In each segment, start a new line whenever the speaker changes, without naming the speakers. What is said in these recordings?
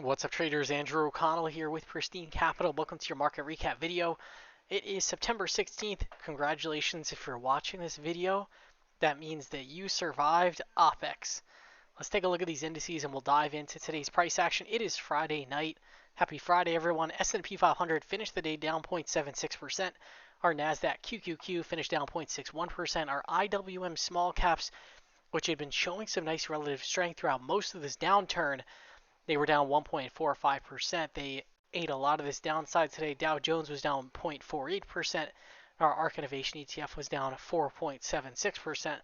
What's up, traders? Andrew O'Connell here with Pristine Capital. Welcome to your market recap video. It is September 16th. Congratulations if you're watching this video. That means that you survived Opex. Let's take a look at these indices and we'll dive into today's price action. It is Friday night. Happy Friday, everyone. S&P 500 finished the day down 0.76%. Our NASDAQ QQQ finished down 0.61%. Our IWM small caps, which had been showing some nice relative strength throughout most of this downturn, they were down 1.45%. They ate a lot of this downside today. Dow Jones was down 0.48%. Our ARK Innovation ETF was down 4.76%.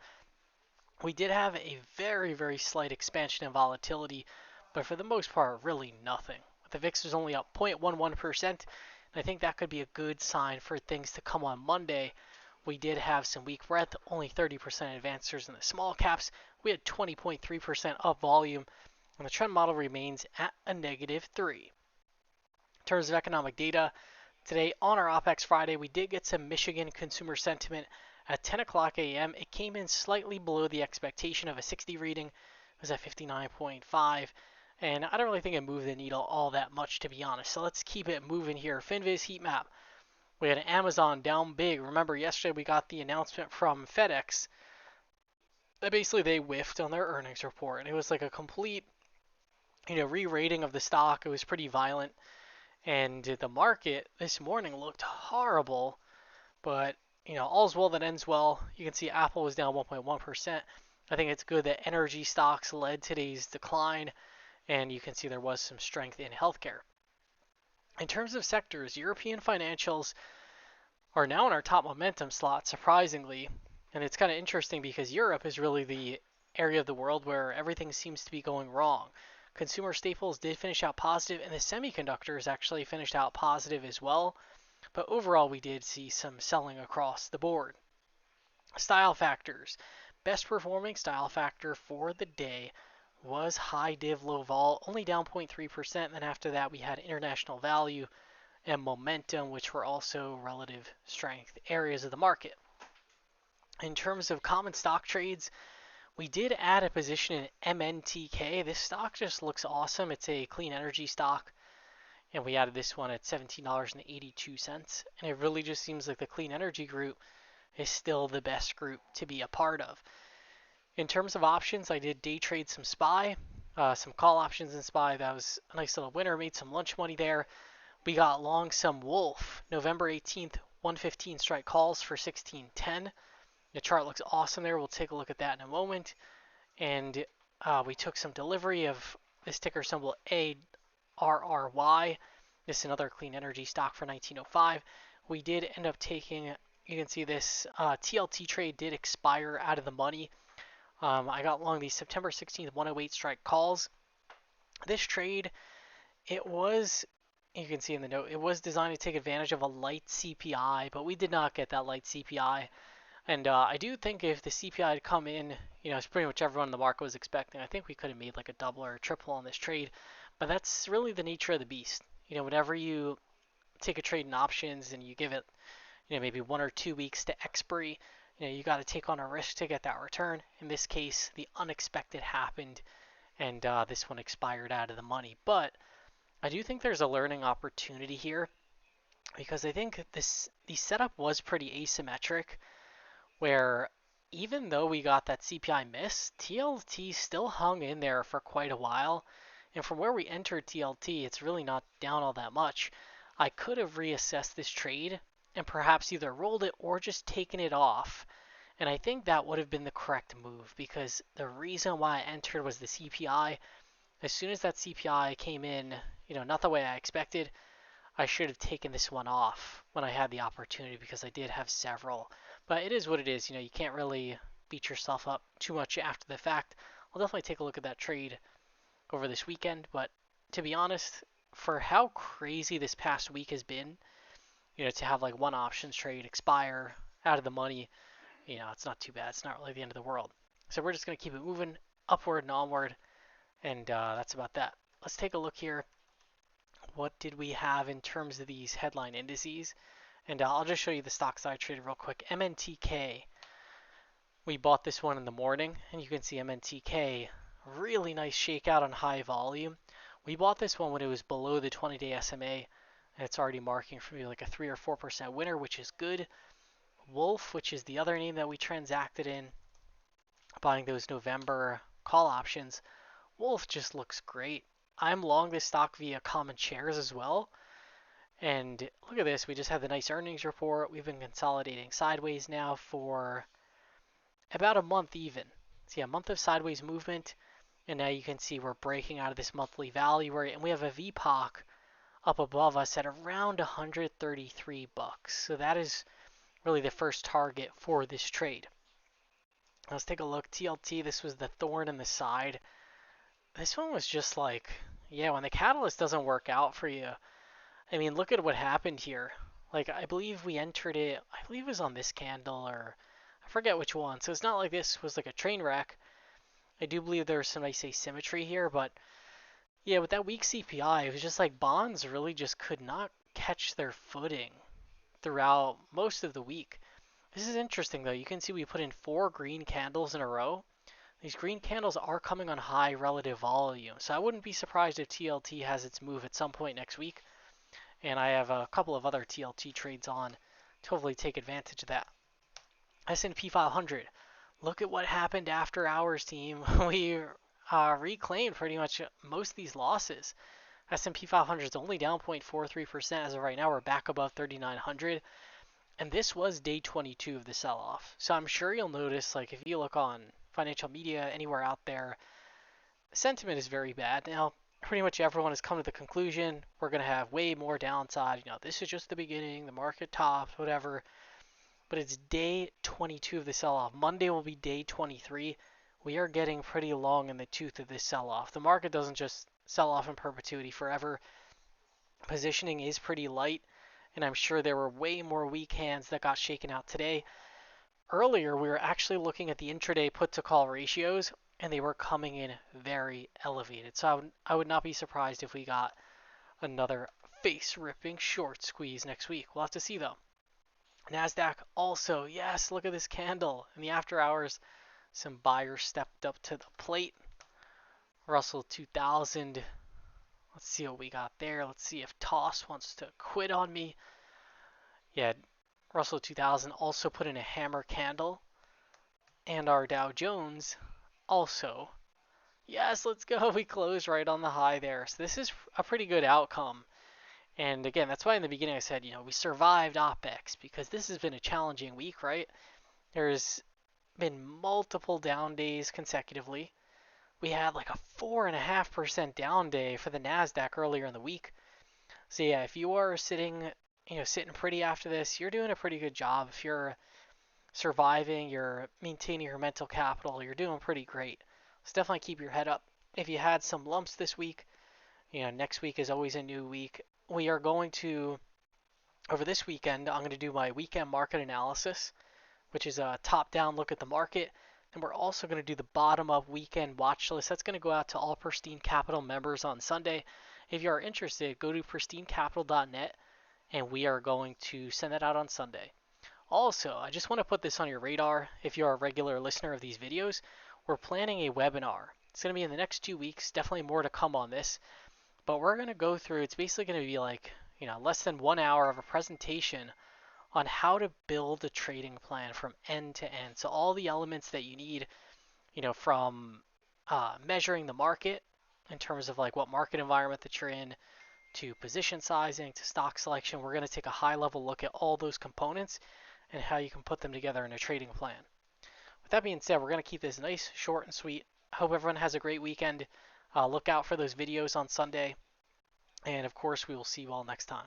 We did have a very, very slight expansion in volatility, but for the most part, really nothing. The VIX was only up 0.11%, and I think that could be a good sign for things to come on Monday. We did have some weak breadth, only 30% advancers in the small caps. We had 20.3% of volume, and the trend model remains at a -3. In terms of economic data, today on our Opex Friday, we did get some Michigan consumer sentiment at 10 o'clock a.m. It came in slightly below the expectation of a 60 reading. It was at 59.5, and I don't really think it moved the needle all that much, to be honest. So let's keep it moving here. FinViz heat map. We had Amazon down big. Remember, yesterday we got the announcement from FedEx that basically they whiffed on their earnings report, and it was like a complete re-rating of the stock. It was pretty violent, and the market this morning looked horrible, but all's well that ends well. You can see Apple was down 1.1%. I think it's good that energy stocks led today's decline, and you can see there was some strength in healthcare. In terms of sectors, European financials are now in our top momentum slot, surprisingly, and it's kind of interesting because Europe is really the area of the world where everything seems to be going wrong. Consumer staples did finish out positive, and the semiconductors actually finished out positive as well. But overall, we did see some selling across the board. Style factors. Best performing style factor for the day was high div low vol, only down 0.3%. Then after that, we had international value and momentum, which were also relative strength areas of the market. In terms of common stock trades, we did add a position in MNTK. This stock just looks awesome. It's a clean energy stock, and we added this one at $17.82. And it really just seems like the clean energy group is still the best group to be a part of. In terms of options, I did day trade some SPY, some call options in SPY. That was a nice little winner. Made some lunch money there. We got long some Wolf, November 18th, 115 strike calls for 16.10. The chart looks awesome there. We'll take a look at that in a moment. And we took some delivery of this ticker symbol ARRY. This is another clean energy stock for 1905. We did end up taking, you can see this TLT trade did expire out of the money. I got long these September 16th 108 strike calls. This trade, it was, you can see in the note, it was designed to take advantage of a light CPI, but we did not get that light CPI. And I do think if the CPI had come in, it's pretty much everyone in the market was expecting, I think we could have made like a double or a triple on this trade. But that's really the nature of the beast. Whenever you take a trade in options and you give it, maybe 1 or 2 weeks to expiry, you got to take on a risk to get that return. In this case, the unexpected happened, and this one expired out of the money. But I do think there's a learning opportunity here, because I think the setup was pretty asymmetric, where even though we got that CPI miss, TLT still hung in there for quite a while. And from where we entered TLT, it's really not down all that much. I could have reassessed this trade and perhaps either rolled it or just taken it off. And I think that would have been the correct move, because the reason why I entered was the CPI. As soon as that CPI came in, not the way I expected, I should have taken this one off when I had the opportunity, because I did have several. But it is what it is. You can't really beat yourself up too much after the fact. I'll definitely take a look at that trade over this weekend. But to be honest, for how crazy this past week has been, to have like one options trade expire out of the money, it's not too bad. It's not really the end of the world. So we're just going to keep it moving upward and onward. And that's about that. Let's take a look here. What did we have in terms of these headline indices? And I'll just show you the stocks I traded real quick. MNTK, we bought this one in the morning, and you can see MNTK, really nice shakeout on high volume. We bought this one when it was below the 20-day SMA, and it's already marking for me like a 3 or 4% winner, which is good. Wolf, which is the other name that we transacted in, buying those November call options. Wolf just looks great. I'm long this stock via common shares as well. And look at this, we just had the nice earnings report. We've been consolidating sideways now for about a month even. See, a month of sideways movement, and now you can see we're breaking out of this monthly valley, and we have a VPOC up above us at around 133 bucks. So that is really the first target for this trade. Let's take a look. TLT, this was the thorn in the side. This one was just like, yeah, when the catalyst doesn't work out for you, I mean, look at what happened here. Like, I believe we entered it, I believe it was on this candle, or I forget which one. So it's not like this was like a train wreck. I do believe there's some nice asymmetry here, but yeah, with that weak CPI, it was just like bonds really just could not catch their footing throughout most of the week. This is interesting though. You can see we put in 4 green candles in a row. These green candles are coming on high relative volume, so I wouldn't be surprised if TLT has its move at some point next week. And I have a couple of other TLT trades on to hopefully take advantage of that. S&P 500. Look at what happened after hours, team. We reclaimed pretty much most of these losses. S&P 500 is only down 0.43% as of right now. We're back above 3,900. And this was day 22 of the sell-off. So I'm sure you'll notice, like if you look on financial media, anywhere out there, sentiment is very bad. Now, pretty much everyone has come to the conclusion we're going to have way more downside. You know, this is just the beginning, the market tops, whatever. But it's day 22 of the sell-off. Monday will be day 23. We are getting pretty long in the tooth of this sell-off. The market doesn't just sell off in perpetuity forever. Positioning is pretty light, and I'm sure there were way more weak hands that got shaken out today. Earlier, we were actually looking at the intraday put-to-call ratios, and they were coming in very elevated. So I would not be surprised if we got another face-ripping short squeeze next week. We'll have to see, though. NASDAQ also, yes, look at this candle. In the after hours, some buyers stepped up to the plate. Russell 2000. Let's see what we got there. Let's see if Toss wants to quit on me. Yeah, Russell 2000 also put in a hammer candle. And our Dow Jones also. Yes, let's go. We closed right on the high there. So this is a pretty good outcome. And again, that's why in the beginning I said, we survived Opex because this has been a challenging week, right? There's been multiple down days consecutively. We had like a 4.5% down day for the NASDAQ earlier in the week. So yeah, if you are sitting pretty after this, you're doing a pretty good job. If you're surviving, you're maintaining your mental capital, you're doing pretty great. So definitely keep your head up. If you had some lumps this week, next week is always a new week. We are going to, over this weekend, I'm going to do my weekend market analysis, which is a top-down look at the market. And we're also going to do the bottom-up weekend watch list. That's going to go out to all Pristine Capital members on Sunday. If you are interested, go to pristinecapital.net, and we are going to send that out on Sunday. Also, I just want to put this on your radar. If you're a regular listener of these videos, we're planning a webinar. It's going to be in the next 2 weeks. Definitely more to come on this. But we're going to go through, it's basically going to be like, less than 1 hour of a presentation on how to build a trading plan from end to end. So all the elements that you need, from measuring the market in terms of like what market environment that you're in, to position sizing, to stock selection. We're going to take a high level look at all those components and how you can put them together in a trading plan. With that being said, we're going to keep this nice, short, and sweet. I hope everyone has a great weekend. Look out for those videos on Sunday. And of course, we will see you all next time.